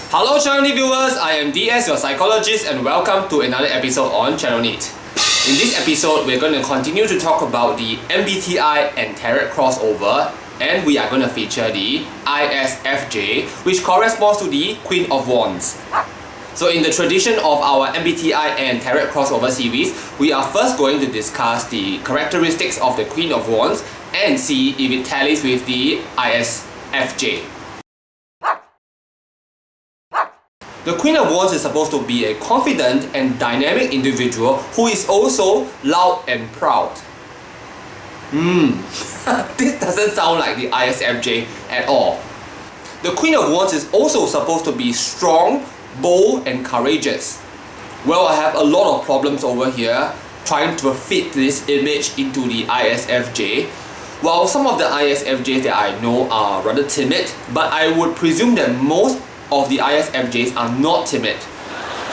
Hello Channel NITT viewers, I am DS, your psychologist, and welcome to another episode on Channel NITT. In this episode, we're going to continue to talk about the MBTI and Tarot crossover, and we are going to feature the ISFJ, which corresponds to the Queen of Wands. So in the tradition of our MBTI and Tarot crossover series, we are first going to discuss the characteristics of the Queen of Wands and see if it tallies with the ISFJ. The Queen of Wands is supposed to be a confident and dynamic individual who is also loud and proud. This doesn't sound like the ISFJ at all. The Queen of Wands is also supposed to be strong, bold and courageous. Well, I have a lot of problems over here trying to fit this image into the ISFJ. While some of the ISFJs that I know are rather timid, but I would presume that most of the ISFJs are not timid.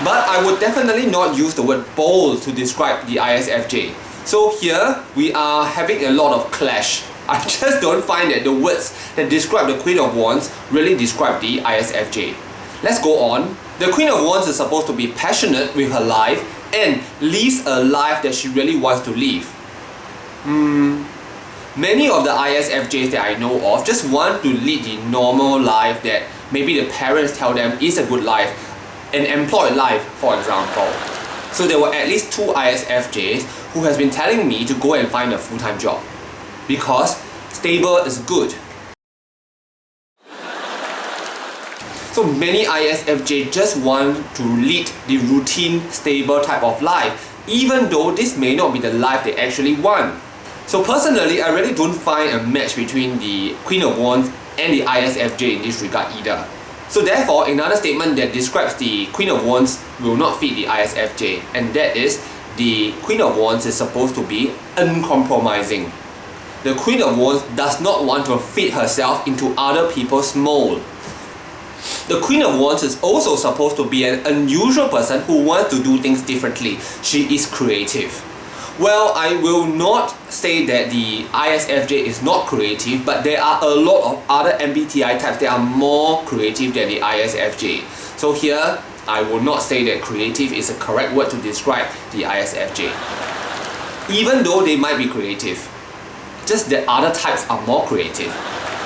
But I would definitely not use the word bold to describe the ISFJ. So here we are having a lot of clash. I just don't find that the words that describe the Queen of Wands really describe the ISFJ. Let's go on. The Queen of Wands is supposed to be passionate with her life and lives a life that she really wants to live. Many of the ISFJs that I know of just want to lead the normal life that maybe the parents tell them is a good life, an employed life for example. So there were at least 2 ISFJs who has been telling me to go and find a full-time job because stable is good. So many ISFJ just want to lead the routine, stable type of life, even though this may not be the life they actually want. So personally, I really don't find a match between the Queen of Wands and the ISFJ in this regard either. So therefore, another statement that describes the Queen of Wands will not fit the ISFJ, and that is the Queen of Wands is supposed to be uncompromising. The Queen of Wands does not want to fit herself into other people's mold. The Queen of Wands is also supposed to be an unusual person who wants to do things differently. She is creative. Well, I will not say that the ISFJ is not creative, but there are a lot of other MBTI types that are more creative than the ISFJ. So here, I will not say that creative is a correct word to describe the ISFJ. Even though they might be creative, just that other types are more creative.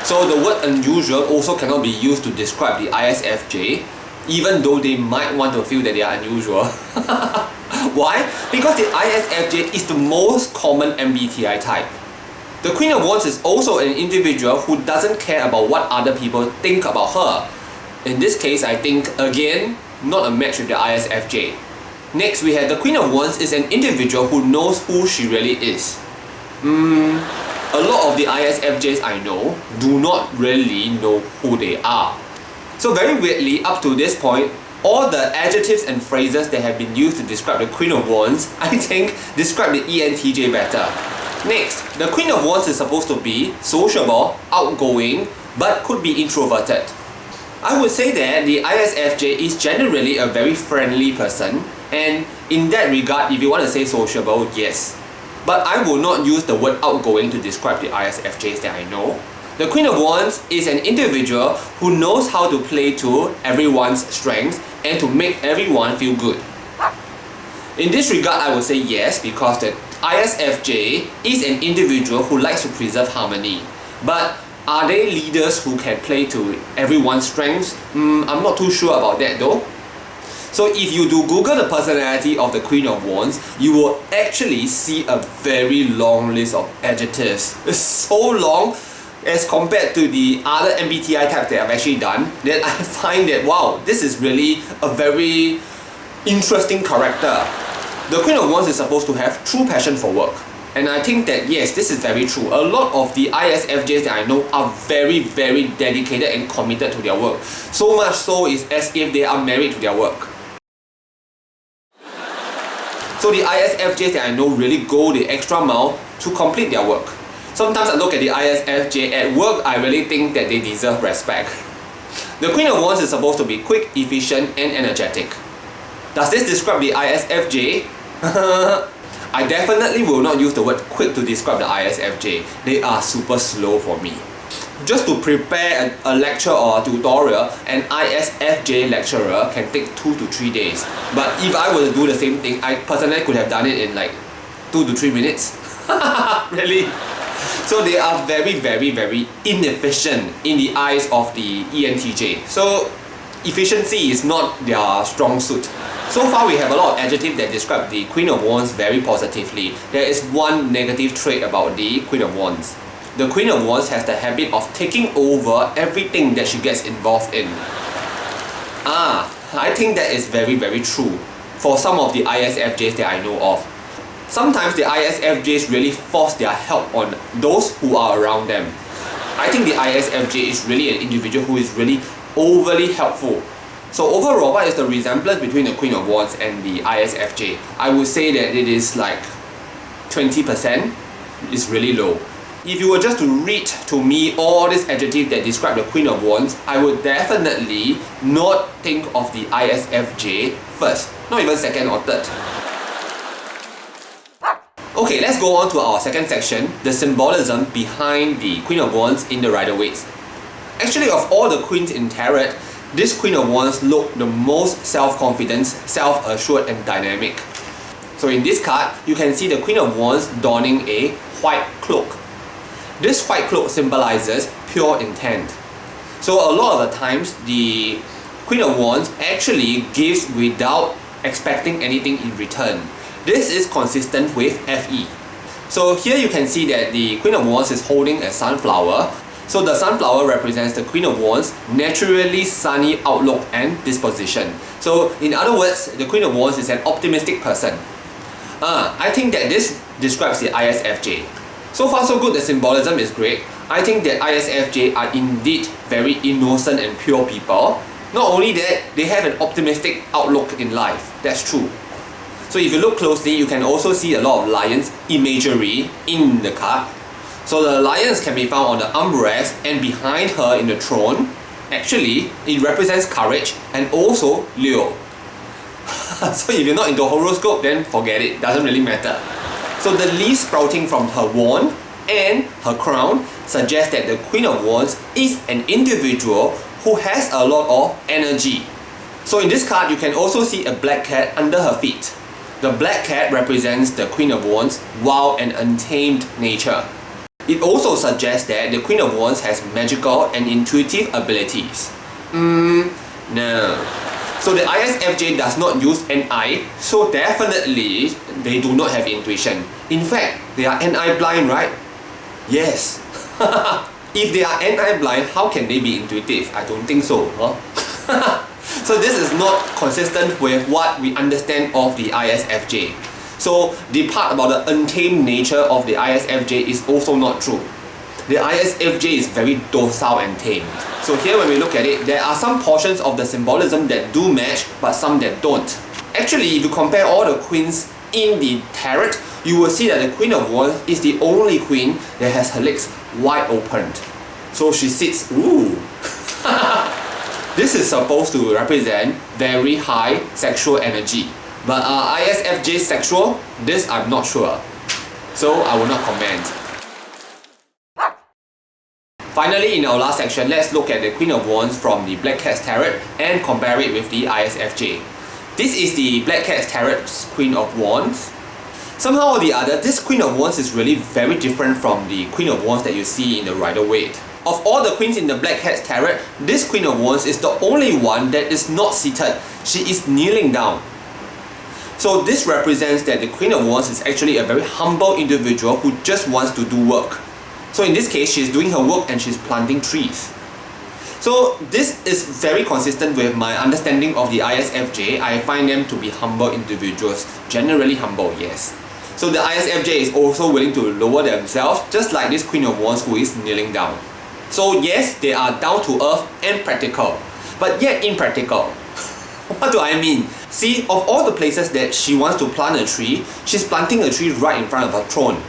So the word unusual also cannot be used to describe the ISFJ, even though they might want to feel that they are unusual. Why? Because the ISFJ is the most common MBTI type. The Queen of Wands is also an individual who doesn't care about what other people think about her. In this case, I think, again, not a match with the ISFJ. Next, we have the Queen of Wands is an individual who knows who she really is. A lot of the ISFJs I know do not really know who they are. So very weirdly, up to this point, all the adjectives and phrases that have been used to describe the Queen of Wands, I think, describe the ENTJ better. Next, the Queen of Wands is supposed to be sociable, outgoing, but could be introverted. I would say that the ISFJ is generally a very friendly person, and in that regard, if you want to say sociable, yes. But I will not use the word outgoing to describe the ISFJs that I know. The Queen of Wands is an individual who knows how to play to everyone's strengths and to make everyone feel good. In this regard, I would say yes, because the ISFJ is an individual who likes to preserve harmony. But are they leaders who can play to everyone's strengths? I'm not too sure about that though. So if you do Google the personality of the Queen of Wands, you will actually see a very long list of adjectives. It's so long as compared to the other MBTI types that I've actually done, that I find that wow, this is really a very interesting character. The Queen of Wands is supposed to have true passion for work. And I think that yes, this is very true. A lot of the ISFJs that I know are very, very dedicated and committed to their work. So much so is as if they are married to their work. So the ISFJs that I know really go the extra mile to complete their work. Sometimes I look at the ISFJ at work, I really think that they deserve respect. The Queen of Wands is supposed to be quick, efficient and energetic. Does this describe the ISFJ? I definitely will not use the word quick to describe the ISFJ. They are super slow for me. Just to prepare a lecture or a tutorial, an ISFJ lecturer can take 2 to 3 days. But if I were to do the same thing, I personally could have done it in like 2 to 3 minutes. Really? So they are very, very, very inefficient in the eyes of the ENTJ. So efficiency is not their strong suit. So far we have a lot of adjectives that describe the Queen of Wands very positively. There is one negative trait about the Queen of Wands. The Queen of Wands has the habit of taking over everything that she gets involved in. I think that is very, very true for some of the ISFJs that I know of. Sometimes the ISFJs really force their help on those who are around them. I think the ISFJ is really an individual who is really overly helpful. So overall, what is the resemblance between the Queen of Wands and the ISFJ? I would say that it is like 20%. It's really low. If you were just to read to me all these adjectives that describe the Queen of Wands, I would definitely not think of the ISFJ first, not even second or third. Okay, let's go on to our second section, the symbolism behind the Queen of Wands in the Rider-Waite. Actually, of all the queens in tarot, this Queen of Wands look the most self-confident, self-assured and dynamic. So in this card, you can see the Queen of Wands donning a white cloak. This white cloak symbolizes pure intent. So a lot of the times, the Queen of Wands actually gives without expecting anything in return. This is consistent with FE. So here you can see that the Queen of Wands is holding a sunflower. So the sunflower represents the Queen of Wands' naturally sunny outlook and disposition. So in other words, the Queen of Wands is an optimistic person. I think that this describes the ISFJ. So far so good, the symbolism is great. I think that ISFJ are indeed very innocent and pure people. Not only that, they have an optimistic outlook in life. That's true. So if you look closely, you can also see a lot of lions imagery in the card. So the lions can be found on the armrest and behind her in the throne. Actually, it represents courage and also Leo. So if you're not into horoscope, then forget it, doesn't really matter. So the leaves sprouting from her wand and her crown suggests that the Queen of Wands is an individual who has a lot of energy. So in this card, you can also see a black cat under her feet. The black cat represents the Queen of Wands' wild and untamed nature. It also suggests that the Queen of Wands has magical and intuitive abilities. No. So the ISFJ does not use NI, so definitely they do not have intuition. In fact, they are NI blind, right? Yes. If they are NI blind, how can they be intuitive? I don't think so. So this is not consistent with what we understand of the ISFJ. So the part about the untamed nature of the ISFJ is also not true. The ISFJ is very docile and tame. So here when we look at it, there are some portions of the symbolism that do match, but some that don't. Actually, if you compare all the queens in the tarot, you will see that the Queen of Wands is the only queen that has her legs wide opened. So she sits, ooh. This is supposed to represent very high sexual energy. But ISFJ sexual? This I'm not sure. So I will not comment. Finally, in our last section, let's look at the Queen of Wands from the Black Cat's Tarot and compare it with the ISFJ. This is the Black Cat's Tarot's Queen of Wands. Somehow or the other, this Queen of Wands is really very different from the Queen of Wands that you see in the Rider-Waite. Of all the queens in the Black Cat's Tarot, this Queen of Wands is the only one that is not seated. She is kneeling down. So this represents that the Queen of Wands is actually a very humble individual who just wants to do work. So in this case, she's doing her work and she's planting trees. So this is very consistent with my understanding of the ISFJ. I find them to be humble individuals, generally humble, yes. So the ISFJ is also willing to lower themselves, just like this Queen of Wands who is kneeling down. So yes, they are down to earth and practical, but yet impractical. What do I mean? See, of all the places that she wants to plant a tree, she's planting a tree right in front of her throne.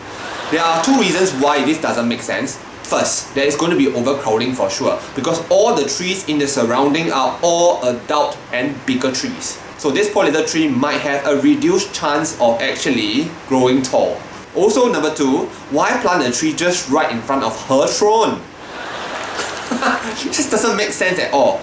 There are two reasons why this doesn't make sense. First, there is going to be overcrowding for sure, because all the trees in the surrounding are all adult and bigger trees. So this poor little tree might have a reduced chance of actually growing tall. Also, number two, why plant a tree just right in front of her throne? It just doesn't make sense at all.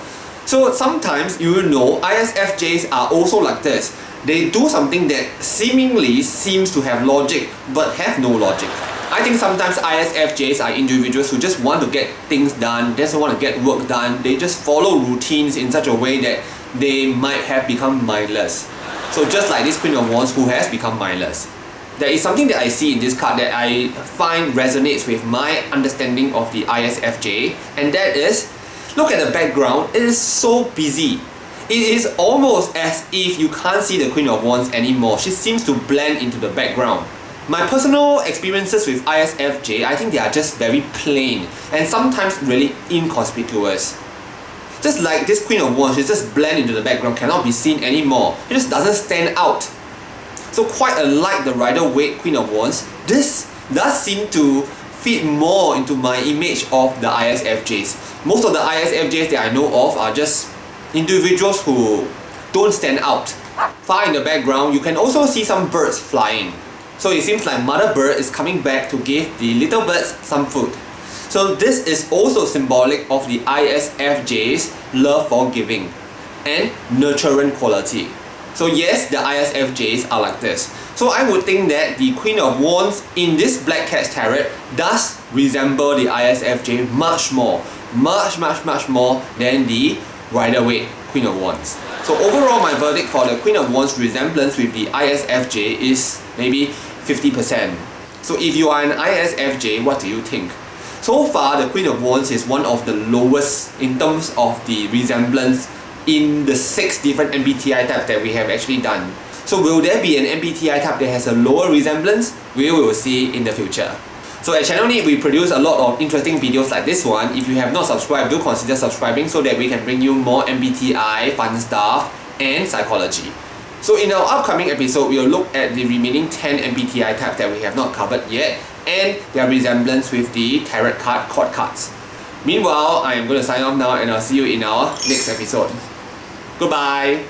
So sometimes, ISFJs are also like this. They do something that seemingly seems to have logic but have no logic. I think sometimes ISFJs are individuals who just want to get things done, just want to get work done. They just follow routines in such a way that they might have become mindless. So just like this Queen of Wands who has become mindless. There is something that I see in this card that I find resonates with my understanding of the ISFJ, and that is, look at the background, it is so busy. It is almost as if you can't see the Queen of Wands anymore. She seems to blend into the background. My personal experiences with ISFJ, I think they are just very plain and sometimes really inconspicuous. Just like this Queen of Wands, she just blend into the background, cannot be seen anymore. It just doesn't stand out. So quite unlike the Rider-Waite Queen of Wands, this does seem to fit more into my image of the ISFJs. Most of the ISFJs that I know of are just individuals who don't stand out. Far in the background, you can also see some birds flying. So it seems like Mother Bird is coming back to give the little birds some food. So this is also symbolic of the ISFJ's love for giving and nurturing quality. So yes, the ISFJs are like this. So I would think that the Queen of Wands in this Black Cat's Tarot does resemble the ISFJ much more than the Rider-Waite Queen of Wands. So overall, my verdict for the Queen of Wands resemblance with the ISFJ is maybe 50%. So if you are an ISFJ, what do you think? So far, the Queen of Wands is one of the lowest in terms of the resemblance in the 6 different MBTI types that we have actually done. So will there be an MBTI type that has a lower resemblance? We will see in the future. So at Channel NITT, we produce a lot of interesting videos like this one. If you have not subscribed, do consider subscribing so that we can bring you more MBTI, fun stuff, and psychology. So in our upcoming episode, we will look at the remaining 10 MBTI types that we have not covered yet and their resemblance with the tarot card court cards. Meanwhile, I am going to sign off now and I'll see you in our next episode. Goodbye!